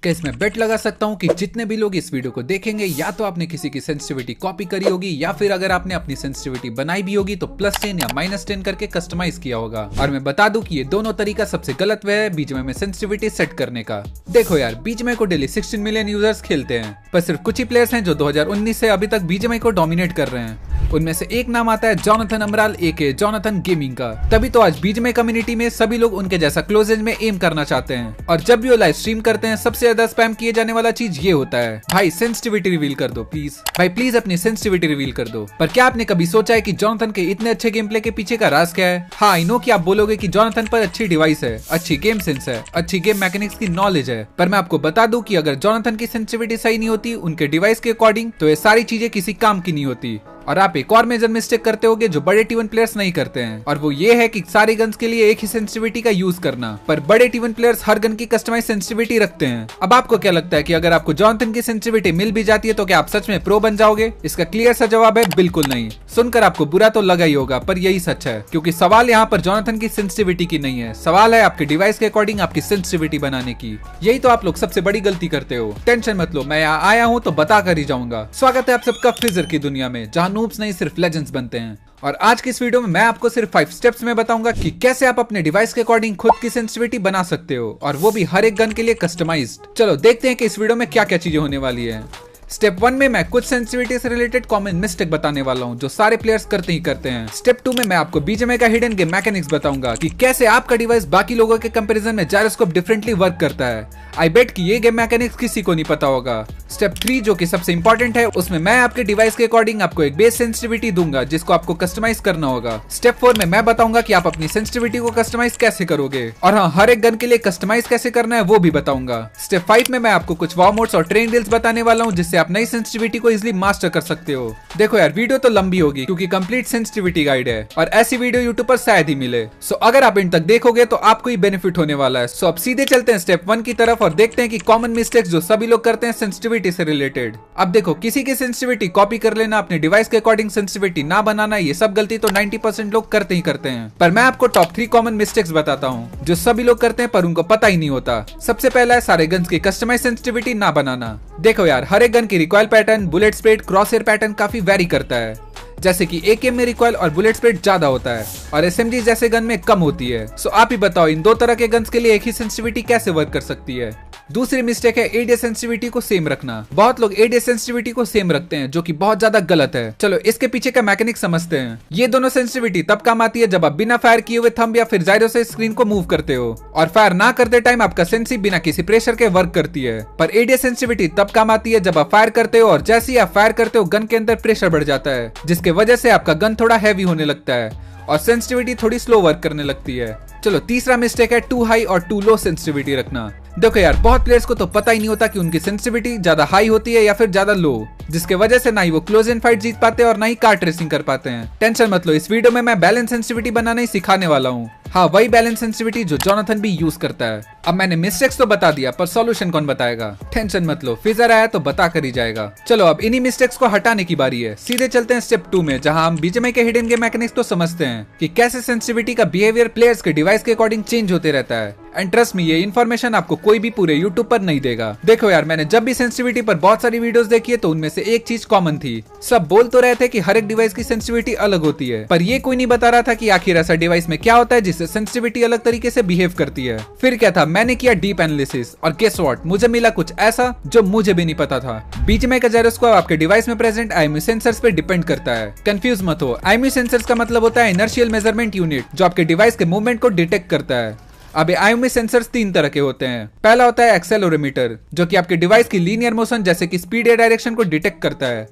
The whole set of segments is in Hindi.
क्या इसमें बेट लगा सकता हूँ कि जितने भी लोग इस वीडियो को देखेंगे या तो आपने किसी की सेंसिटिविटी कॉपी करी होगी या फिर अगर आपने अपनी सेंसिटिविटी बनाई भी होगी तो +10 या -10 करके कस्टमाइज किया होगा। और मैं बता दूं कि ये दोनों तरीका सबसे गलत है बीजीएमआई में सेंसिटिविटी सेट करने का। देखो यार, बीजीएमआई को डेली 16 मिलियन यूजर्स खेलते हैं, पर सिर्फ कुछ ही प्लेयर्स हैं जो 2019 से अभी तक बीजीएमआई को डोमिनेट कर रहे हैं। उनमें से एक नाम आता है जोनाथन अमराल एके जोनाथन गेमिंग का। तभी तो आज बीजीएमआई कम्युनिटी में सभी लोग उनके जैसा क्लोज रेंज में एम करना चाहते हैं। और जब भी वो लाइव स्ट्रीम करते हैं सबसे ज्यादा स्पैम किए जाने वाला चीज ये होता है, भाई सेंसिटिविटी रिवील कर दो प्लीज, भाई प्लीज अपनी सेंसिटिविटी रिवील कर दो। पर क्या आपने कभी सोचा है कि जोनाथन के इतने अच्छे गेम प्ले के पीछे का राज क्या है? हाँ, आई नो कि आप बोलोगे कि जोनाथन पर अच्छी डिवाइस है, अच्छी गेम सेंस है, अच्छी गेम मैकेनिक्स की नॉलेज है, पर मैं आपको बता दूं कि अगर जोनाथन की सेंसिटिविटी सही नहीं होती उनके डिवाइस के अकॉर्डिंग तो ये सारी चीजें किसी काम की नहीं होती। और आप एक और मेजर मिस्टेक करते होगे जो बड़े T1 प्लेयर्स नहीं करते हैं, और वो ये है कि सारे गन्स के लिए एक ही सेंसिटिविटी का यूज करना। पर बड़े T1 प्लेयर्स हर गन की कस्टमाइज सेंसिटिविटी रखते हैं। अब आपको क्या लगता है कि अगर आपको जोनाथन की सेंसिटिविटी मिल भी जाती है तो क्या आप सच में प्रो बन जाओगे? इसका क्लियर सा जवाब है बिल्कुल नहीं। सुनकर आपको बुरा तो लगा ही होगा, पर यही सच है, क्योंकि सवाल यहाँ पर जोनाथन की सेंसिटिविटी की नहीं है, सवाल है आपके डिवाइस के अकॉर्डिंग आपकी सेंसिटिविटी बनाने की। यही तो आप लोग सबसे बड़ी गलती करते हो। टेंशन मत लो, मैं यहाँ आया हूँ तो बता कर ही जाऊंगा। स्वागत है आप सबका फिजर की दुनिया में, जहाँ नूब्स नहीं सिर्फ बनते हैं। और आज की इस वीडियो में मैं आपको सिर्फ 5 स्टेप्स में बताऊंगा कि कैसे आप अपने डिवाइस के अकॉर्डिंग खुद की सेंसिटिविटी बना सकते हो, और वो भी हर एक गन के लिए कस्टमाइज्ड। चलो देखते हैं कि इस वीडियो में क्या क्या चीजें होने वाली है। स्टेप 1 में मैं कुछ सेंसिटिविटी से रिलेटेड कॉमन मिस्टेक बताने वाला हूं जो सारे प्लेयर्स करते ही करते हैं। स्टेप 2 में मैं आपको बीजीएमआई का हिडन गेम मैकेनिक्स बताऊंगा कि कैसे आपका डिवाइस बाकी लोगों के कंपैरिजन में जायरोस्कोप डिफरेंटली वर्क करता है। आई बेट कि ये गेम मैकेनिक्स किसी को नहीं पता होगा। स्टेप 3 जो कि सबसे इंपॉर्टेंट है, उसमें मैं आपके डिवाइस के अकॉर्डिंग आपको एक बेस सेंसिटिविटी दूंगा जिसको आपको कस्टमाइज करना होगा। स्टेप 4 में मैं बताऊंगा कि आप अपनी सेंसिटिविटी को कस्टमाइज कैसे करोगे, और हाँ, हर एक गन के लिए कस्टमाइज कैसे करना है वो भी बताऊंगा। स्टेप 5 में मैं आपको कुछ वॉर मोड्स और ट्रेनिंग ड्रिल्स बताने वाला हूँ जिससे आप नई सेंसिटिविटी को इजीली मास्टर कर सकते हो। देखो यार, वीडियो तो लंबी होगी क्योंकि कंप्लीट सेंसिटिविटी गाइड है, और ऐसी वीडियो यूट्यूब पर शायद ही मिले। सो अगर आप इन तक देखोगे तो आपको ही बेनिफिट होने वाला है। सो अब सीधे चलते हैं स्टेप 1 की तरफ और देखते हैं कि कॉमन मिस्टेक्स जो सभी लोग करते हैं सेंसिटिविटी से रिलेटेड। अब देखो, किसी की सेंसिटिविटी कॉपी कर लेना, अपने डिवाइस के अकॉर्डिंग सेंसिटिविटी ना बनाना, ये सब गलती तो 90% लोग करते ही करते हैं। पर मैं आपको टॉप 3 कॉमन मिस्टेक्स बताता हूँ जो सभी लोग करते हैं पर उनको पता ही नहीं होता। सबसे पहला है सारे गन्स की कस्टमाइज सेंसिटिविटी ना बनाना। देखो यार, हर एक गन की recoil pattern, bullet spread, Crosshair pattern काफी वेरी करता है। जैसे कि एकेएम में रिकॉइल और बुलेट स्प्रेड ज्यादा होता है और एसएमजी जैसे गन में कम होती है। सो आप ही बताओ इन दो तरह के गन्स के लिए एक ही सेंसिटिविटी कैसे वर्क कर सकती है? दूसरी मिस्टेक है एडीएस सेंसिटिविटी को सेम रखना। बहुत लोग एडीएस सेंसिटिविटी को सेम रखते हैं जो कि बहुत ज्यादा गलत है। चलो इसके पीछे का मैकेनिक समझते हैं। ये दोनों सेंसिटिविटी तब काम आती है जब आप बिना फायर किए हुए थंब या फिर जायरो से स्क्रीन को मूव करते हो, और फायर ना करते टाइम आपका सेंसी बिना किसी प्रेशर के वर्क करती है। पर एडीएस सेंसिटिविटी तब काम आती है जब आप फायर करते हो और जैसे ही आप फायर करते हो गन के अंदर प्रेशर बढ़ जाता है, जिसके वजह से आपका गन थोड़ा हैवी होने लगता है और सेंसिटिविटी थोड़ी स्लो वर्क करने लगती है। चलो तीसरा मिस्टेक है टू हाई और टू लो सेंसिटिविटी रखना। देखो यार, बहुत प्लेयर्स को तो पता ही नहीं होता कि उनकी सेंसिटिविटी ज्यादा हाई होती है या फिर ज्यादा लो, जिसके वजह से ना ही वो क्लोज इन फाइट जीत पाते हैं और ना ही कार्ट रेसिंग कर पाते हैं। टेंशन मत लो, इस वीडियो में मैं बैलेंस सेंसिटिविटी बनाना ही सिखाने वाला हूँ। हाँ, वही बैलेंस सेंसिटिविटी जो जोनाथन भी यूज करता है। अब मैंने मिस्टेक्स तो बता दिया, पर सॉल्यूशन कौन बताएगा? टेंशन मत लो, फिजर आया तो बता कर ही जाएगा। चलो अब इन्हीं मिस्टेक्स को हटाने की बारी है। सीधे चलते हैं स्टेप 2 में, जहां हम बीजीएमआई के हिडन गेम मैकेनिक्स तो समझते हैं कि कैसे सेंसिटिविटी का बिहेवियर प्लेयर्स के डिवाइस के अकॉर्डिंग चेंज होते रहता है। एंड ट्रस्ट मी, ये इन्फॉर्मेशन आपको कोई भी पूरे यूट्यूब पर नहीं देगा। देखो यार, मैंने जब भी सेंसिटिविटी पर बहुत सारी वीडियोस देखी है तो उनमें से एक चीज कॉमन थी। सब बोल तो रहे थे कि हर एक डिवाइस की सेंसिटिविटी अलग होती है, पर ये कोई नहीं बता रहा था कि आखिर ऐसा डिवाइस में क्या होता है जिससे सेंसिटिविटी अलग तरीके से बिहेव करती है। फिर क्या था, मैंने किया डीप एनालिसिस और गेस व्हाट, मुझे मिला कुछ ऐसा जो मुझे भी नहीं पता था। बीजीएमआई का जायरोस्कोप आपके डिवाइस में प्रेजेंट आईएमयू सेंसर्स पे डिपेंड करता है। कंफ्यूज मत हो, आईएमयू सेंसर्स का मतलब होता है इनर्शियल मेजरमेंट यूनिट, जो आपके डिवाइस के मूवमेंट को डिटेक्ट करता है। अब आईएमयू सेंसर्स 3 तरह के होते हैं। पहला होता है एक्सेलेरोमीटर, जो कि आपके डिवाइस की लीनियर मोशन जैसे कि स्पीड या डायरेक्शन को डिटेक्ट करता है।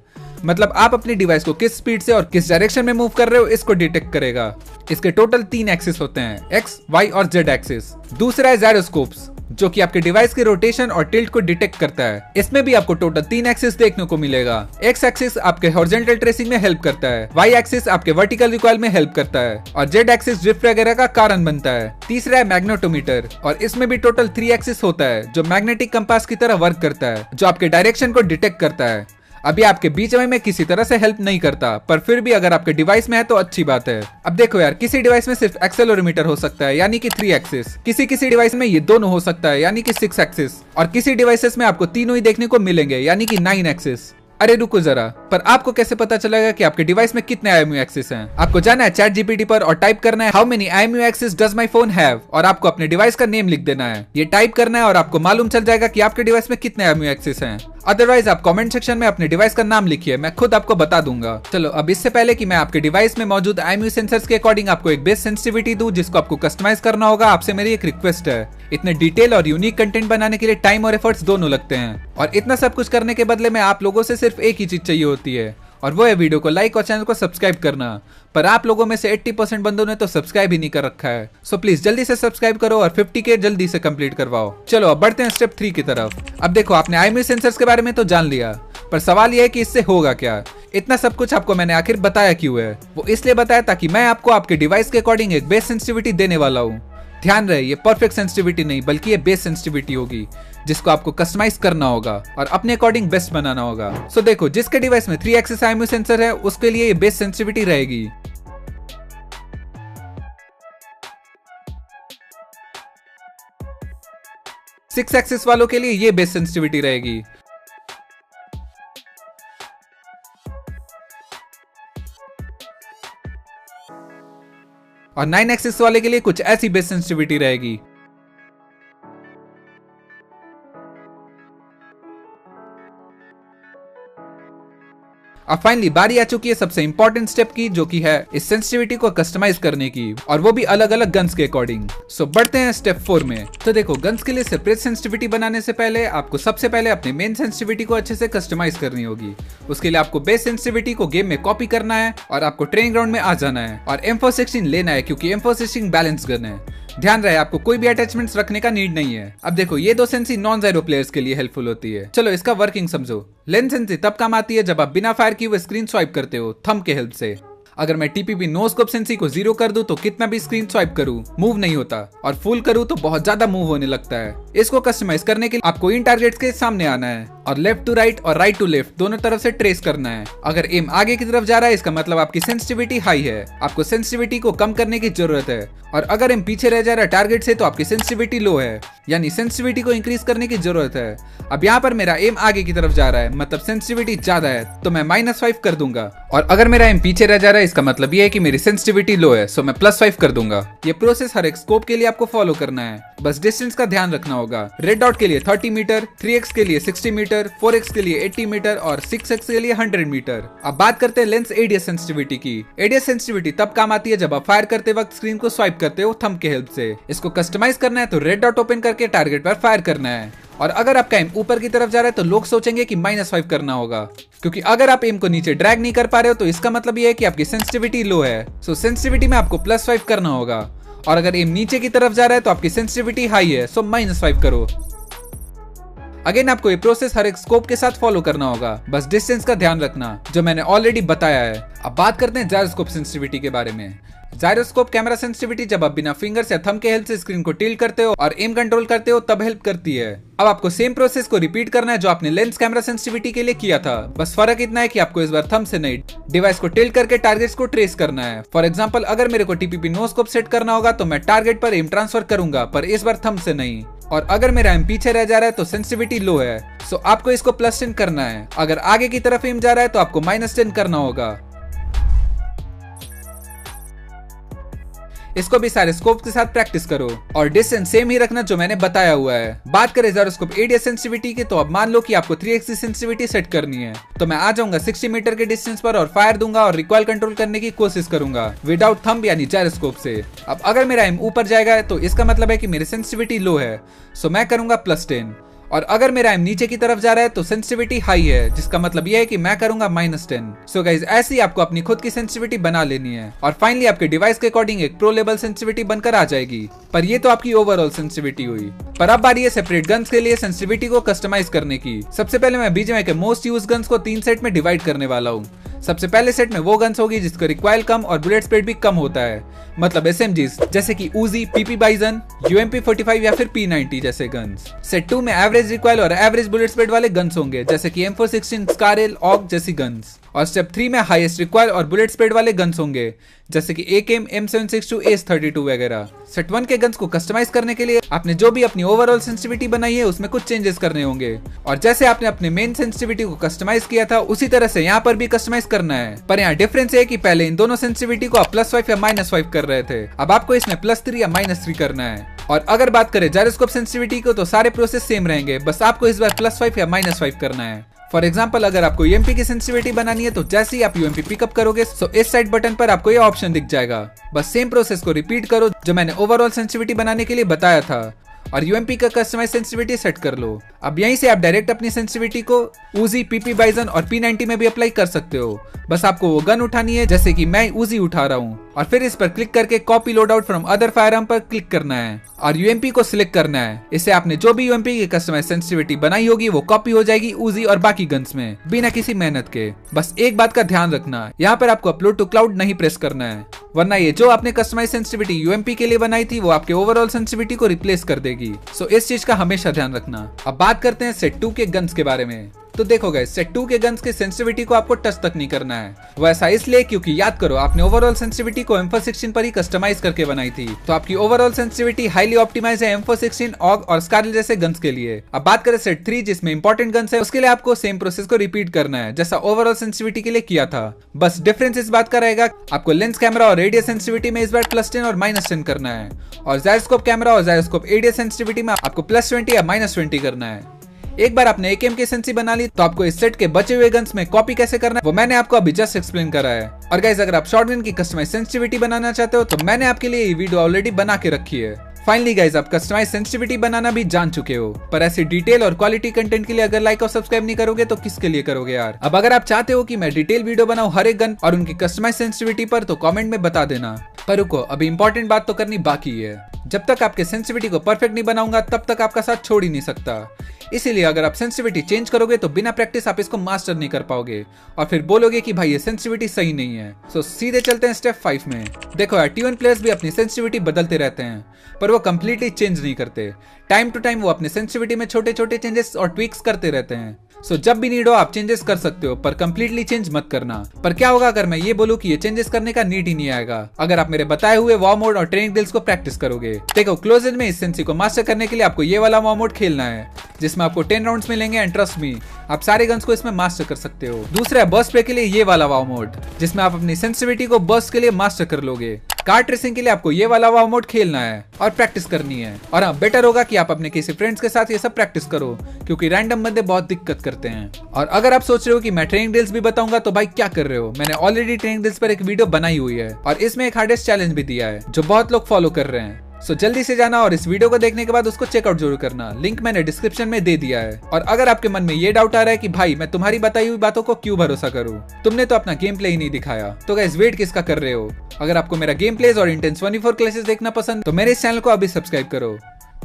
मतलब आप अपनी डिवाइस को किस स्पीड से और किस डायरेक्शन में मूव कर रहे हो इसको डिटेक्ट करेगा। इसके टोटल 3 एक्सिस होते हैं, एक्स, वाई और जेड एक्सिस। दूसरा है जायरोस्कोप्स, जो कि आपके डिवाइस के रोटेशन और टिल्ट को डिटेक्ट करता है। इसमें भी आपको टोटल 3 एक्सिस देखने को मिलेगा। एक्स एक्सिस आपके हॉरिजॉन्टल ट्रेसिंग में हेल्प करता है, वाई एक्सिस आपके वर्टिकल रिकॉइल में हेल्प करता है और जेड एक्सिस ड्रिफ्ट वगैरह का कारण बनता है। तीसरा है मैग्नेटोमीटर, और इसमें भी टोटल 3 एक्सिस होता है जो मैग्नेटिक कंपास की तरह वर्क करता है, जो आपके डायरेक्शन को डिटेक्ट करता है। अभी आपके बीजीएमआई में किसी तरह से हेल्प नहीं करता, पर फिर भी अगर आपके डिवाइस में है तो अच्छी बात है। अब देखो यार, किसी डिवाइस में सिर्फ एक्सेलेरोमीटर हो सकता है यानी कि 3 एक्सिस, किसी डिवाइस में ये दोनों हो सकता है यानी कि 6 एक्सिस, और किसी डिवाइसेस में आपको तीनों ही देखने को मिलेंगे यानी कि 9 एक्सिस। अरे रुको जरा, पर आपको कैसे पता चलेगा कि आपके डिवाइस में कितने IMU एक्सिस हैं? आपको जाना है चैट जीपीटी पर और टाइप करना है how many IMU axis does my phone have, और आपको अपने डिवाइस का नेम लिख देना है। ये टाइप करना है और आपको मालूम चल जाएगा कि आपके डिवाइस में कितने IMU एक्सिस हैं। अदरवाइज आप कमेंट सेक्शन में अपने डिवाइस का नाम लिखिए, मैं खुद आपको बता दूंगा। चलो अब इससे पहले कि मैं आपके डिवाइस में मौजूद IMU सेंसर्स के अकॉर्डिंग आपको एक बेस सेंसिटिविटी दूं जिसको आपको कस्टमाइज करना होगा, आपसे मेरी एक रिक्वेस्ट है। इतने डिटेल और यूनिक कंटेंट बनाने के लिए टाइम और एफर्ट्स दोनों लगते हैं, और इतना सब कुछ करने के बदले में आप लोगों से सिर्फ एक ही चीज चाहिए होती है, और वो है वीडियो को लाइक और चैनल को सब्सक्राइब करना। पर आप लोगों में से 80% बंदों ने तो सब्सक्राइब ही नहीं कर रखा है, सो प्लीज जल्दी से सब्सक्राइब करो और 50K जल्दी से कंप्लीट करवाओ। चलो अब बढ़ते हैं स्टेप 3 की तरफ। अब देखो, आपने IMU सेंसर्स के बारे में तो जान लिया, पर सवाल यह है कि इससे होगा क्या। इतना सब कुछ आपको मैंने आखिर बताया क्यों है? वो इसलिए बताया ताकि मैं आपको आपके डिवाइस के अकॉर्डिंग एक बेस सेंसिटिविटी देने वाला हूँ। ध्यान रहे, ये परफेक्ट सेंसिटिविटी नहीं बल्कि ये बेस सेंसिटिविटी होगी जिसको आपको कस्टमाइज करना होगा और अपने अकॉर्डिंग बेस्ट बनाना होगा। सो देखो, जिसके डिवाइस में 3 एक्सिस IMU सेंसर है उसके लिए ये बेस सेंसिटिविटी रहेगी। सिक्स एक्सिस वालों के लिए ये बेस सेंसिटिविटी रहेगी। और 9 एक्सिस वाले के लिए कुछ ऐसी बेस सेंसिटिविटी रहेगी। अब फाइनली बारी आ चुकी है सबसे इंपॉर्टेंट स्टेप की, जो कि है इस सेंसिटिविटी को कस्टमाइज करने की, और वो भी अलग अलग गन्स के अकॉर्डिंग। सो बढ़ते हैं स्टेप 4 में। तो देखो, गन्स के लिए सेपरेट सेंसिटिविटी बनाने से पहले आपको सबसे पहले अपने मेन सेंसिटिविटी को अच्छे से कस्टमाइज करनी होगी। उसके लिए आपको बेस सेंसिटिविटी को गेम में कॉपी करना है और आपको ट्रेनिंग ग्राउंड में आ जाना है और M416 लेना है, क्योंकि M416 बैलेंस गन है। ध्यान रहे, आपको कोई भी अटैचमेंट्स रखने का नीड नहीं है। अब देखो, ये दो सेंसी नॉन ज़ायरो प्लेयर्स के लिए हेल्पफुल होती है। चलो इसका वर्किंग समझो। लेंस सेंसी तब काम आती है जब आप बिना फायर किए हुए स्क्रीन स्वाइप करते हो थंब के हेल्प से। अगर मैं TPP नो स्कोप सेंसी को 0 कर दूं तो कितना भी स्क्रीन स्वाइप करूं मूव नहीं होता, और फुल करूं तो बहुत ज्यादा मूव होने लगता है। इसको कस्टमाइज करने के लिए आपको इन टारगेट्स के सामने आना है और लेफ्ट टू राइट और राइट टू लेफ्ट दोनों तरफ से ट्रेस करना है। अगर एम आगे की तरफ जा रहा है इसका मतलब आपकी सेंसिटिविटी हाई है, आपको सेंसिटिविटी को कम करने की जरूरत है। और अगर एम पीछे रह जा रहा है टारगेट से तो आपकी सेंसिटिविटी लो है, यानी सेंसिटिविटी को इंक्रीज करने की जरूरत है। अब यहाँ पर मेरा एम आगे की तरफ जा रहा है, मतलब सेंसिटिविटी ज्यादा है, तो मैं -5 कर दूंगा। और अगर मेरा एम पीछे रह जा रहा है इसका मतलब ये है कि मेरी सेंसिटिविटी लो है, सो मैं +5 कर दूंगा। ये प्रोसेस हर एक स्कोप के लिए आपको फॉलो करना है, बस डिस्टेंस का ध्यान रखना होगा। रेड डॉट के लिए 30 मीटर, 3x के लिए 60 मीटर, 4x के लिए 80 मीटर और 6x के लिए 100 मीटर। अब बात करते हैं लेंस एडीएस सेंसिटिविटी की। एडीएस सेंसिटिविटी तब काम आती है जब आप फायर करते वक्त स्क्रीन को स्वाइप करते हो थंब के हेल्प से। इसको कस्टमाइज करना है तो रेड डॉट ओपन करके टारगेट पर फायर करना है। और अगर आपका एम ऊपर की तरफ जा रहा है तो लोग सोचेंगे कि -5 करना होगा, क्योंकि अगर आप एम को नीचे ड्रैग नहीं कर पा रहे हो तो इसका मतलब ये है कि आपकी सेंसिटिविटी लो है। सो सेंसिटिविटी में आपको +5 करना होगा। और अगर एम नीचे की तरफ जा रहा है तो आपकी सेंसिटिविटी हाई है, सो -5 करो। अगेन आपको ये प्रोसेस हर एक स्कोप के साथ फॉलो करना होगा, बस डिस्टेंस का ध्यान रखना जो मैंने ऑलरेडी बताया है। अब बात करते हैं जायरोस्कोप सेंसिटिविटी के बारे में। जायरोस्कोप कैमरा सेंसिटिविटी जब आप बिना फिंगर्स या थंब के हेल्प से स्क्रीन को टिल्ट करते हो और एम कंट्रोल करते हो तब हेल्प करती है। अब आपको सेम प्रोसेस को रिपीट करना है जो आपने लेंस कैमरा सेंसिटिविटी के लिए किया था, बस फर्क इतना है कि आपको इस बार थंब से नहीं डिवाइस को टिल्ट करके टारगेट्स को ट्रेस करना है। फॉर एग्जांपल, अगर मेरे को TPP नो स्कोप सेट करना होगा तो मैं टारगेट पर एम ट्रांसफर करूंगा, पर इस बार थंब से नहीं। और अगर मेरा एम पीछे रह जा रहा है तो सेंसिटिविटी लो है, सो आपको इसको +10 करना है। अगर आगे की तरफ एम जा रहा है तो आपको -10 करना होगा। इसको भी सारे स्कोप के साथ प्रैक्टिस करो और डिस्टेंस सेम ही रखना जो मैंने बताया हुआ है। बात करें जायरोस्कोप एडीएस सेंसिटिविटी की, तो अब मान लो कि आपको 3x सेंसिटिविटी सेट करनी है, तो मैं आ जाऊंगा 60 मीटर के डिस्टेंस पर और फायर दूंगा और रिकॉइल कंट्रोल करने की कोशिश करूंगा विदाउट थंब यानी जायरोस्कोप से। अब अगर मेरा एम ऊपर जाएगा तो इसका मतलब है कि मेरी सेंसिटिविटी लो है, सो मैं करूंगा +10। और अगर मेरा एम नीचे की तरफ जा रहा है तो सेंसिटिविटी हाई है, जिसका मतलब यह है कि मैं करूंगा -10। सो गाइज, ऐसे ही आपको अपनी खुद की सेंसिटिविटी बना लेनी है और फाइनली आपके डिवाइस के अकॉर्डिंग एक प्रो लेवल सेंसिटिविटी बनकर आ जाएगी। पर ये तो आपकी ओवरऑल सेंसिटिविटी हुई। पर अब बारी है सेपरेट गन्स के लिए सेंसिटिविटी को कस्टमाइज करने की। सबसे पहले मैं बीजीएमआई के मोस्ट यूज गन्स को 3 सेट में डिवाइड करने वाला हूँ। सबसे पहले सेट में वो गन्स होगी जिसका रिक्वाइल कम और बुलेट स्पीड भी कम होता है, मतलब SMGs जैसे कि उजी, PP बाइजन, UMP45 या फिर P90 जैसे गन्स। सेट 2 में एवरेज रिक्वाइल और एवरेज बुलेट स्पीड वाले गन्स होंगे जैसे कि M416, स्कारल, ऑग जैसी गन्स। और स्टेप 3 में हाईएस्ट रिक्वाइल और बुलेट स्पीड वाले गन्स होंगे जैसे कि AKM, M762, ACE-32 वगैरह। सेट 1 के गन्स को कस्टमाइज करने के लिए आपने जो भी अपनी ओवरऑल सेंसिटिविटी बनाई है उसमें कुछ चेंजेस करने होंगे, और जैसे आपने अपने मेन सेंसिटिविटी को कस्टमाइज किया था उसी तरह से यहाँ पर भी कस्टमाइज करना है। पर यहाँ डिफरेंस है कि पहले इन दोनों सेंसिटिविटी को आप +5 या -5 कर रहे थे, अब आपको इसमें +3 या -3 करना है। और अगर बात करें जायरोस्कोप सेंसिटिविटी को तो सारे प्रोसेस सेम रहेंगे, बस आपको इस बार +5 या -5 करना है। फॉर एग्जाम्पल अगर आपको UMP की सेंसिटिविटी बनानी है तो जैसे ही आप UMP पिकअप करोगे तो इस साइड बटन पर आपको ये ऑप्शन दिख जाएगा। बस सेम प्रोसेस को रिपीट करो जो मैंने ओवरऑल सेंसिटिविटी बनाने के लिए बताया था, और UMP का कस्टमाइज सेंसिटिविटी सेट कर लो। अब यहीं से आप डायरेक्ट अपनी सेंसिटिविटी को उजी, PP बाइजन और P90 में भी अप्लाई कर सकते हो। बस आपको वो गन उठानी है, जैसे कि मैं उजी उठा रहा हूँ, और फिर इस पर क्लिक करके copy loadout from other firearm पर क्लिक करना है और UMP को सिलेक्ट करना है। इससे आपने जो भी UMP की कस्टमाइज सेंसिटिविटी बनाई होगी वो कॉपी हो जाएगी उजी और बाकी गन्स में बिना किसी मेहनत के। बस एक बात का ध्यान रखना, यहाँ पर आपको अपलोड टू क्लाउड नहीं प्रेस करना है, वरना ये जो आपने कस्टमाइज सेंसिटिविटी UMP के लिए बनाई थी वो आपके ओवरऑल सेंसिटिविटी को रिप्लेस कर देगी। सो इस चीज का हमेशा ध्यान रखना। अब बात करते हैं सेट 2 के गन्स के बारे में। तो देखो गाइस, सेट 2 के गन्स के सेंसिटिविटी को आपको टच तक नहीं करना है। वो ऐसा इसलिए क्योंकि याद करो आपने ओवरऑल सेंसिटिविटी को M416 पर ही कस्टमाइज करके बनाई थी, तो आपकी ओवरऑल सेंसिटिविटी हाईली ऑप्टिमाइज है M416, ऑग और स्कारल जैसे गन्स के लिए। अब बात करें सेट 3 जिसमें इंपॉर्टेंट गन्स है, उसके लिए आपको सेम प्रोसेस को रिपीट करना है जैसा ओवरऑल सेंसिटिविटी के लिए किया था। बस डिफरेंस इस बात का रहेगा आपको लेंस कैमरा और रेडियस सेंसिटिविटी में इस बार +10 और -10 करना है, और जायरोस्कोप कैमरा और जायरोस्कोप ADS सेंसिटिविटी में आपको +20 या -20 करना है। एक बार आपने AKM की सेंसी बना ली तो आपको इस सेट के बचे हुए गन्स में कॉपी कैसे करना है वो मैंने आपको अभी जस्ट एक्सप्लेन करा है। और गाइस अगर आप शॉटगन की कस्टमाइज सेंसिटिविटी बनाना चाहते हो तो मैंने आपके लिए ये वीडियो ऑलरेडी बना के रखी है। फाइनली गाइस आप कस्टमाइज सेंसिटिविटी बनाना भी जान चुके हो, पर ऐसी डिटेल और क्वालिटी कंटेंट के लिए अगर लाइक और सब्सक्राइब नहीं करोगे तो किसके लिए करोगे यार। अब अगर आप चाहते हो कि मैं डिटेल वीडियो बनाऊं हर एक गन और उनकी कस्टमाइज सेंसिटिविटी पर तो कमेंट में बता देना। पर रुको, अभी इंपॉर्टेंट बात तो करनी बाकी है। जब तक आपके सेंसिटिविटी को परफेक्ट नहीं बनाऊंगा तब तक आपका साथ छोड़ ही नहीं सकता। इसीलिए अगर आप सेंसिटिविटी चेंज करोगे तो बिना प्रैक्टिस आप इसको मास्टर नहीं कर पाओगे और फिर बोलोगे कि भाई ये सेंसिटिविटी सही नहीं है। सो सीधे चलते हैं स्टेप 5 में। देखो यार, T1 प्लेयर्स भी अपनी सेंसिटिविटी बदलते रहते हैं पर वो कंप्लीटली चेंज नहीं करते। टाइम टू टाइम वो अपने सेंसिटिविटी में छोटे छोटे चेंजेस और ट्विक्स करते रहते हैं। सो जब भी नीड हो आप चेंजेस कर सकते हो, पर कंप्लीटली चेंज मत करना। पर क्या होगा अगर मैं ये बोलूं कि ये चेंजेस करने का नीड ही नहीं आएगा अगर आप मेरे बताए हुए वॉर मोड और ट्रेनिंग ड्रिल्स को प्रैक्टिस करोगे। देखो, क्लोज रेंज में इस सेंसी को मास्टर करने के लिए आपको ये वाला वॉर मोड खेलना है जिसमें आपको 10 राउंड्स मिलेंगे एंड ट्रस्ट मी आप सारे गन्स को इसमें मास्टर कर सकते हो। दूसरा है बर्स्ट पे के लिए ये वाला वॉर मोड जिसमें आप अपनी सेंसिटिविटी को बर्स्ट के लिए मास्टर कर लोगे। कार ट्रेसिंग के लिए आपको ये वाला वॉर मोड खेलना है और प्रैक्टिस करनी है। और हाँ, बेटर होगा कि आप अपने किसी फ्रेंड्स के साथ ये सब प्रैक्टिस करो क्योंकि रैंडम बंदे बहुत दिक्कत करते हैं। और अगर आप सोच रहे हो कि मैं ट्रेनिंग ड्रिल्स भी बताऊंगा तो भाई क्या कर रहे हो, मैंने ऑलरेडी ट्रेनिंग ड्रिल्स पर एक वीडियो बनाई हुई है और इसमें एक हार्डेस्ट चैलेंज भी दिया है जो बहुत लोग फॉलो कर रहे हैं। सो जल्दी से जाना और इस वीडियो को देखने के बाद उसको चेकआउट जरूर करना, लिंक मैंने डिस्क्रिप्शन में दे दिया है। और अगर आपके मन में ये डाउट आ रहा है कि भाई मैं तुम्हारी बताई हुई बातों को क्यों भरोसा करूं, तुमने तो अपना गेम प्ले ही नहीं दिखाया, तो गाइस वेट किसका कर रहे हो। अगर आपको मेरा गेम प्लेज और इंटेंस 24 क्लासेस देखना पसंद तो मेरे इस चैनल को अभी सब्सक्राइब करो।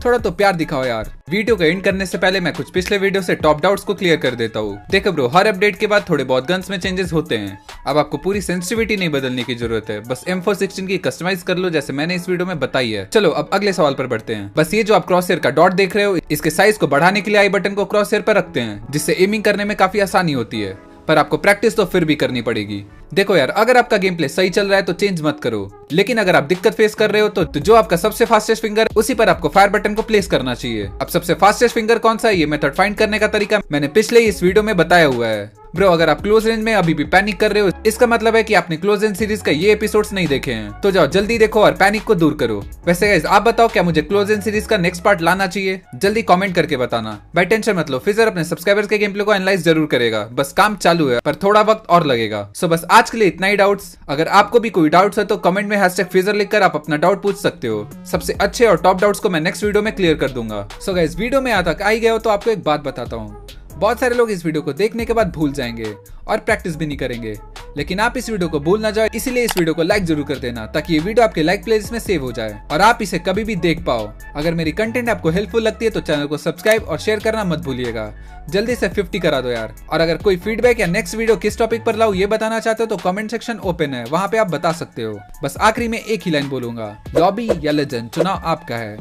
थोड़ा तो प्यार दिखाओ यार। वीडियो को एंड करने से पहले मैं कुछ पिछले वीडियो से टॉप डाउट्स को क्लियर कर देता हूँ। देखो ब्रो, हर अपडेट के बाद थोड़े बहुत गन्स में चेंजेस होते हैं। अब आपको पूरी सेंसिटिविटी नहीं बदलने की जरूरत है, बस M416 की कस्टमाइज कर लो जैसे मैंने इस वीडियो में बताई है। चलो अब अगले सवाल पर बढ़ते हैं। बस ये जो आप क्रॉस हेयर का डॉट देख रहे हो इसके साइज को बढ़ाने के लिए आई बटन को क्रॉस हेयर पर रखते हैं जिससे एमिंग करने में काफी आसानी होती है, पर आपको प्रैक्टिस तो फिर भी करनी पड़ेगी। देखो यार, अगर आपका गेम प्ले सही चल रहा है तो चेंज मत करो, लेकिन अगर आप दिक्कत फेस कर रहे हो तो जो आपका सबसे फास्टेस्ट फिंगर उसी पर आपको फायर बटन को प्लेस करना चाहिए। अब सबसे फास्टेस्ट फिंगर कौन सा है ये मेथड फाइंड करने का तरीका मैंने पिछले ही इस वीडियो में बताया हुआ है। ब्रो, अगर आप क्लोज रेंज में अभी भी पैनिक कर रहे हो इसका मतलब है कि आपने क्लोज रेंज सीरीज का ये एपिसोड्स नहीं देखे हैं, तो जाओ जल्दी देखो और पैनिक को दूर करो। वैसे गाइस आप बताओ क्या मुझे क्लोज रेंज सीरीज का नेक्स्ट पार्ट लाना चाहिए? जल्दी कमेंट करके बताना। भाई टेंशन मत लो, फिजर अपने सब्सक्राइबर्स के गेम प्ले को एनालाइज जरूर करेगा, बस काम चालू है पर थोड़ा वक्त और लगेगा। सो बस आज के लिए इतना ही डाउट्स। अगर आपको भी कोई डाउट्स है तो कमेंट में #फिजर लिखकर आप अपना डाउट पूछ सकते हो। सबसे अच्छे और टॉप डाउट्स को मैं नेक्स्ट वीडियो में क्लियर कर दूंगा। सो गाइस, वीडियो में यहाँ तक आ ही गए हो तो आपको एक बात बताता हूँ। बहुत सारे लोग इस वीडियो को देखने के बाद भूल जाएंगे और प्रैक्टिस भी नहीं करेंगे, लेकिन आप इस वीडियो को भूल ना जाए, इसीलिए इस वीडियो को लाइक जरूर कर देना ताकि ये वीडियो आपके लाइक प्लेलिस्ट में सेव हो जाए और आप इसे कभी भी देख पाओ। अगर मेरी कंटेंट आपको हेल्पफुल लगती है तो चैनल को सब्सक्राइब और शेयर करना मत भूलिएगा। जल्दी से 50 करा दो यार। और अगर कोई फीडबैक या नेक्स्ट वीडियो किस टॉपिक पर लाऊं ये बताना चाहते हो तो कमेंट सेक्शन ओपन है, वहां पे आप बता सकते हो। बस आखिरी में एक ही लाइन बोलूंगा, लॉबी या लेजेंड, चुनाव आपका है।